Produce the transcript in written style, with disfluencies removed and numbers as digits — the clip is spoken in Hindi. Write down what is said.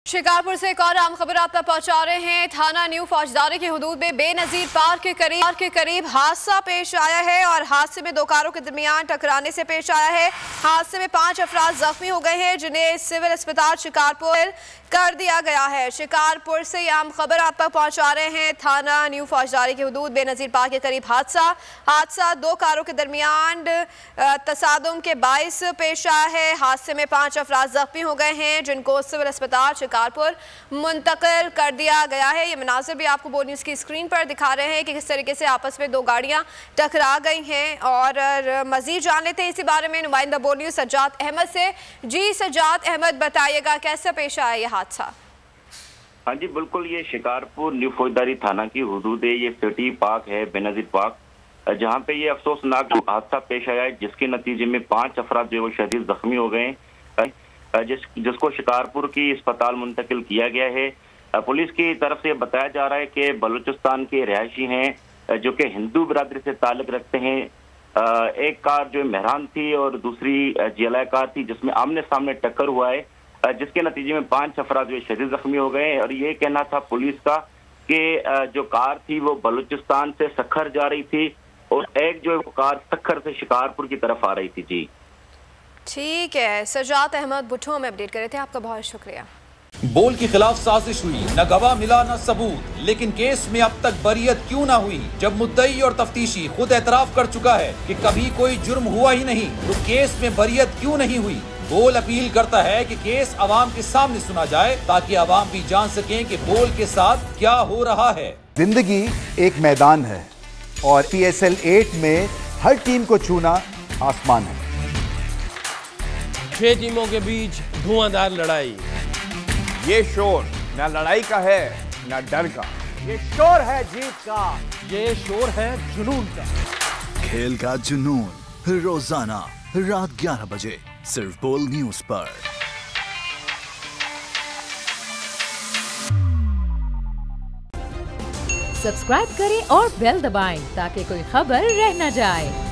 शिकारपुर से एक और अहम खबर आप तक पहुंचा रहे हैं। थाना न्यू फौजदारी की हुदूद में बेनजीर पार्क के करीब हादसा पेश आया है और हादसे में दो कारों के दरमियान टकराने से पेश आया है। हादसे में 5 अफराद जख्मी हो गए हैं जिन्हें सिविल अस्पताल शिकारपुर कर दिया गया है। शिकारपुर से यह अहम खबर आप तक पहुंचा रहे हैं। थाना न्यू फौजदारी की हुदूद बेनजीर पार्क के करीब हादसा दो कारों के दरमियान तसादुम के बाइस पेश आया है। हादसे में 5 अफराद जख्मी हो गए हैं जिनको सिविल अस्पताल शिकारपुर मुंतकिल कर दिया गया है। ये मनाज़िर भी आपको बोल न्यूज़ की स्क्रीन पर दिखा रहे हैं कि किस तरीके से आपस में दो गाड़ियां टकरा गई हैं। और मजीद जान लेते हैं इसी बारे में नुमाइंदा बोल न्यूज़ सज्जाद अहमद से। जी सज्जाद अहमद, बताइएगा कैसे पेश आया ये हादसा? हाँ जी बिल्कुल, ये शिकारपुर न्यू फौजदारी थाना की हुदूद है। ये सिटी पार्क है, बेनजीर पार्क, जहाँ पे ये अफसोसनाक हादसा पेश आया है जिसके नतीजे में 5 अफराद जो वो शदीद जख्मी हो गए, जिसको शिकारपुर की अस्पताल मुंतकिल किया गया है। पुलिस की तरफ से बताया जा रहा है कि बलूचिस्तान के रिहायशी हैं जो कि हिंदू बिरादरी से ताल्लुक रखते हैं। एक कार जो मेहरान थी और दूसरी जिला कार थी जिसमें आमने सामने टक्कर हुआ है, जिसके नतीजे में 5 अफराद जो शदीद जख्मी हो गए। और ये कहना था पुलिस का कि जो कार थी वो बलूचिस्तान से सखर जा रही थी और एक जो कार सखर से शिकारपुर की तरफ आ रही थी। जी ठीक है, सज्जाद अहमद भुट्टो में अपडेट कर रहे थे, आपका बहुत शुक्रिया। बोल के खिलाफ साजिश हुई, न गवाह मिला न सबूत, लेकिन केस में अब तक बरियत क्यों ना हुई? जब मुद्दई और तफ्तीशी खुद एतराफ कर चुका है कि कभी कोई जुर्म हुआ ही नहीं, तो केस में बरियत क्यों नहीं हुई? बोल अपील करता है कि केस अवाम के सामने सुना जाए ताकि अवाम भी जान सकें कि बोल के साथ क्या हो रहा है। जिंदगी एक मैदान है और PSL 8 में हर टीम को छूना आसमान है। 6 टीमों के बीच धुआंधार लड़ाई। ये शोर न लड़ाई का है न डर का, ये शोर है जीत का, ये शोर है जुनून का। खेल का जुनून रोजाना रात 11 बजे सिर्फ बोल न्यूज पर। सब्सक्राइब करें और बेल दबाएं ताकि कोई खबर रह न जाए।